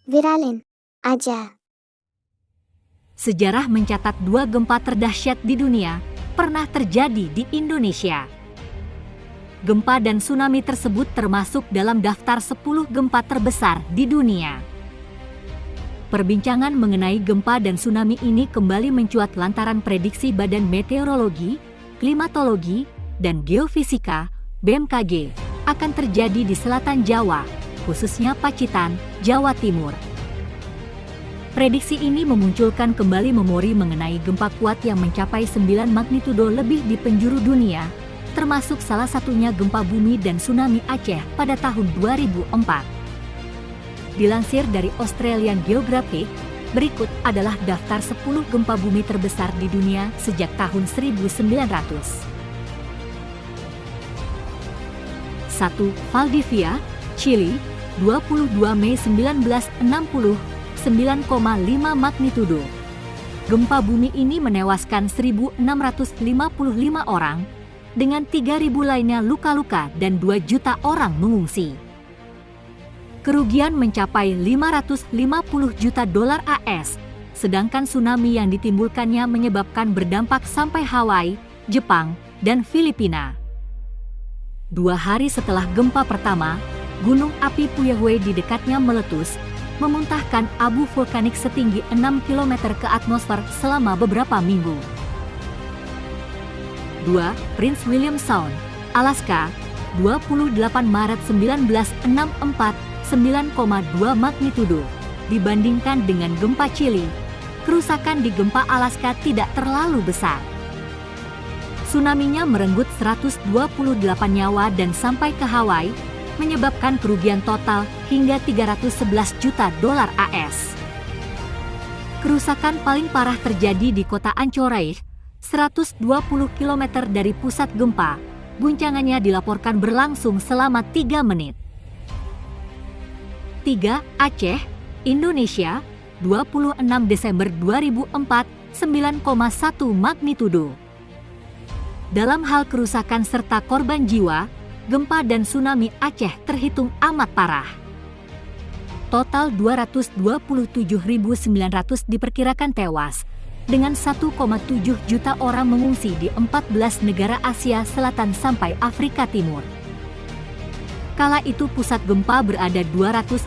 Viralin aja. Sejarah mencatat 2 gempa terdahsyat di dunia pernah terjadi di Indonesia. Gempa dan tsunami tersebut termasuk dalam daftar 10 gempa terbesar di dunia. Perbincangan mengenai gempa dan tsunami ini kembali mencuat lantaran prediksi Badan Meteorologi, Klimatologi, dan Geofisika (BMKG) akan terjadi di selatan Jawa, khususnya Pacitan, Jawa Timur. Prediksi ini memunculkan kembali memori mengenai gempa kuat yang mencapai 9 magnitudo lebih di penjuru dunia, termasuk salah satunya gempa bumi dan tsunami Aceh pada tahun 2004. Dilansir dari Australian Geographic, berikut adalah daftar 10 gempa bumi terbesar di dunia sejak tahun 1900. 1. Valdivia, Chili, 22 Mei 1960, 9,5 magnitudo. Gempa bumi ini menewaskan 1.655 orang, dengan 3.000 lainnya luka-luka dan 2 juta orang mengungsi. Kerugian mencapai 550 juta dolar AS, sedangkan tsunami yang ditimbulkannya menyebabkan berdampak sampai Hawaii, Jepang, dan Filipina. 2 hari setelah gempa pertama, gunung api Puyehue di dekatnya meletus, memuntahkan abu vulkanik setinggi 6 km ke atmosfer selama beberapa minggu. 2. Prince William Sound, Alaska, 28 Maret 1964, 9,2 magnitudo. Dibandingkan dengan gempa Chili, kerusakan di gempa Alaska tidak terlalu besar. Tsunaminya merenggut 128 nyawa dan sampai ke Hawaii, menyebabkan kerugian total hingga 311 juta dolar AS. Kerusakan paling parah terjadi di kota Anchorage, 120 km dari pusat gempa. Guncangannya dilaporkan berlangsung selama 3 menit. 3. Aceh, Indonesia, 26 Desember 2004, 9,1 magnitudo. Dalam hal kerusakan serta korban jiwa, gempa dan tsunami Aceh terhitung amat parah. Total 227.900 diperkirakan tewas, dengan 1,7 juta orang mengungsi di 14 negara Asia Selatan sampai Afrika Timur. Kala itu pusat gempa berada 250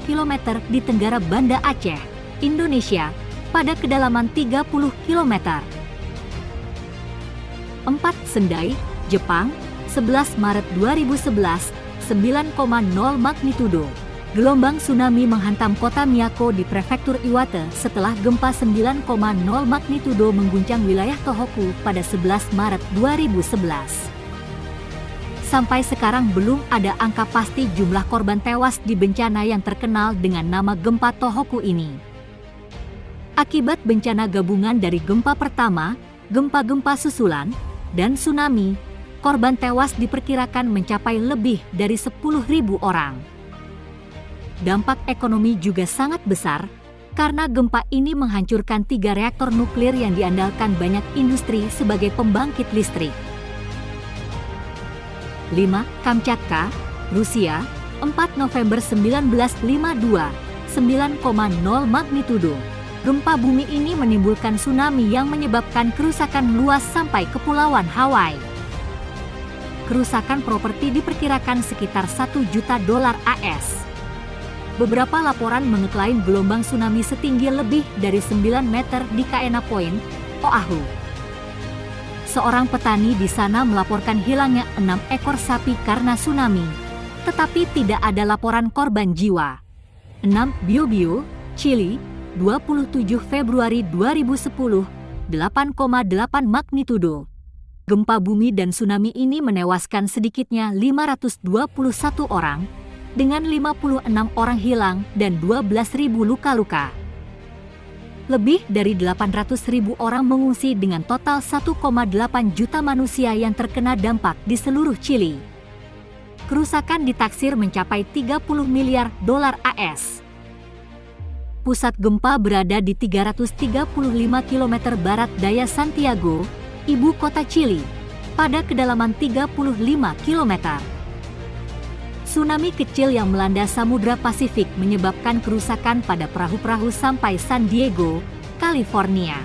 km di tenggara Banda Aceh, Indonesia, pada kedalaman 30 km. 4. Sendai, Jepang, 11 Maret 2011, 9,0 magnitudo. Gelombang tsunami menghantam kota Miyako di prefektur Iwate setelah gempa 9,0 magnitudo mengguncang wilayah Tohoku pada 11 Maret 2011. Sampai sekarang belum ada angka pasti jumlah korban tewas di bencana yang terkenal dengan nama gempa Tohoku ini. Akibat bencana gabungan dari gempa pertama, gempa-gempa susulan, dan tsunami, korban tewas diperkirakan mencapai lebih dari 10.000 orang. Dampak ekonomi juga sangat besar, karena gempa ini menghancurkan 3 reaktor nuklir yang diandalkan banyak industri sebagai pembangkit listrik. 5. Kamchatka, Rusia, 4 November 1952, 9,0 magnitudo. Gempa bumi ini menimbulkan tsunami yang menyebabkan kerusakan luas sampai Kepulauan Hawaii. Kerusakan properti diperkirakan sekitar 1 juta dolar AS. Beberapa laporan mengeklaim gelombang tsunami setinggi lebih dari 9 meter di Kaena Point, Oahu. Seorang petani di sana melaporkan hilangnya 6 ekor sapi karena tsunami, tetapi tidak ada laporan korban jiwa. 6. Biobío, Chili, 27 Februari 2010, 8,8 magnitudo. Gempa bumi dan tsunami ini menewaskan sedikitnya 521 orang, dengan 56 orang hilang dan 12.000 luka-luka. Lebih dari 800.000 orang mengungsi dengan total 1,8 juta manusia yang terkena dampak di seluruh Chili. Kerusakan ditaksir mencapai 30 miliar dolar AS. Pusat gempa berada di 335 km barat daya Santiago, ibu kota Chili, pada kedalaman 35 km. Tsunami kecil yang melanda Samudra Pasifik menyebabkan kerusakan pada perahu-perahu sampai San Diego, California.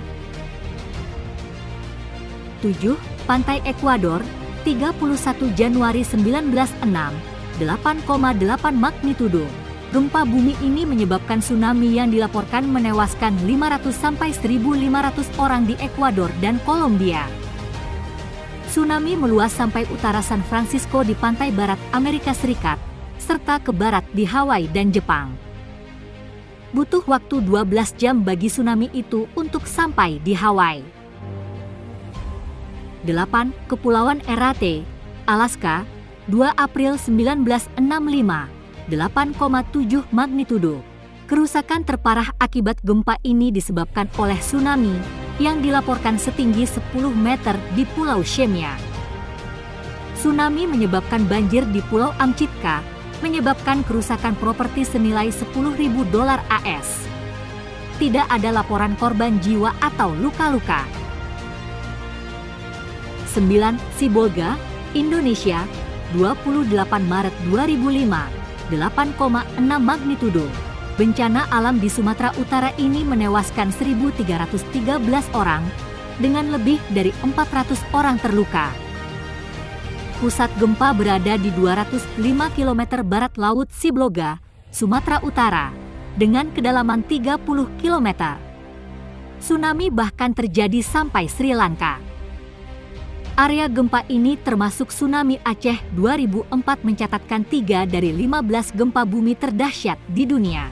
7. Pantai Ekuador, 31 Januari 1906, 8,8 magnitudo. Gempa bumi ini menyebabkan tsunami yang dilaporkan menewaskan 500 sampai 1.500 orang di Ekuador dan Kolombia. Tsunami meluas sampai utara San Francisco di pantai barat Amerika Serikat, serta ke barat di Hawaii dan Jepang. Butuh waktu 12 jam bagi tsunami itu untuk sampai di Hawaii. 8. Kepulauan Errate, Alaska, 2 April 1965, 8,7 magnitudo. Kerusakan terparah akibat gempa ini disebabkan oleh tsunami yang dilaporkan setinggi 10 meter di Pulau Shemya. Tsunami menyebabkan banjir di Pulau Amchitka, menyebabkan kerusakan properti senilai $10.000 AS. Tidak ada laporan korban jiwa atau luka-luka. 9. Sibolga, Indonesia, 28 Maret 2005, 8,6 magnitudo. Bencana alam di Sumatera Utara ini menewaskan 1.313 orang, dengan lebih dari 400 orang terluka. Pusat gempa berada di 205 km barat laut Sibolga, Sumatera Utara, dengan kedalaman 30 km. Tsunami bahkan terjadi sampai Sri Lanka. Area gempa ini termasuk tsunami Aceh 2004 mencatatkan 3 dari 15 gempa bumi terdahsyat di dunia.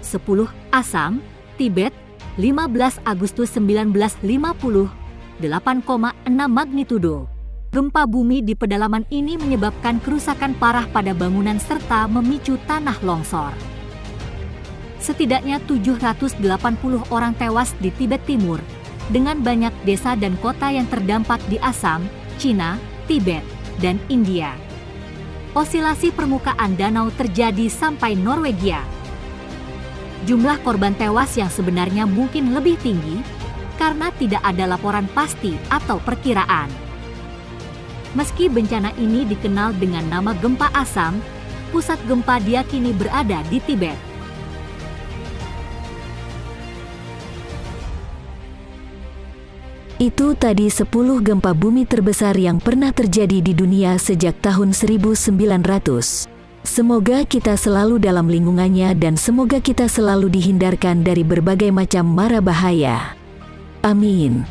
10. Assam, Tibet, 15 Agustus 1950, 8,6 magnitudo. Gempa bumi di pedalaman ini menyebabkan kerusakan parah pada bangunan serta memicu tanah longsor. Setidaknya 780 orang tewas di Tibet Timur, dengan banyak desa dan kota yang terdampak di Assam, Cina, Tibet, dan India. Osilasi permukaan danau terjadi sampai Norwegia. Jumlah korban tewas yang sebenarnya mungkin lebih tinggi karena tidak ada laporan pasti atau perkiraan. Meski bencana ini dikenal dengan nama gempa Assam, pusat gempa diyakini berada di Tibet. Itu tadi 10 gempa bumi terbesar yang pernah terjadi di dunia sejak tahun 1900. Semoga kita selalu dalam lingkungannya dan semoga kita selalu dihindarkan dari berbagai macam mara bahaya. Amin.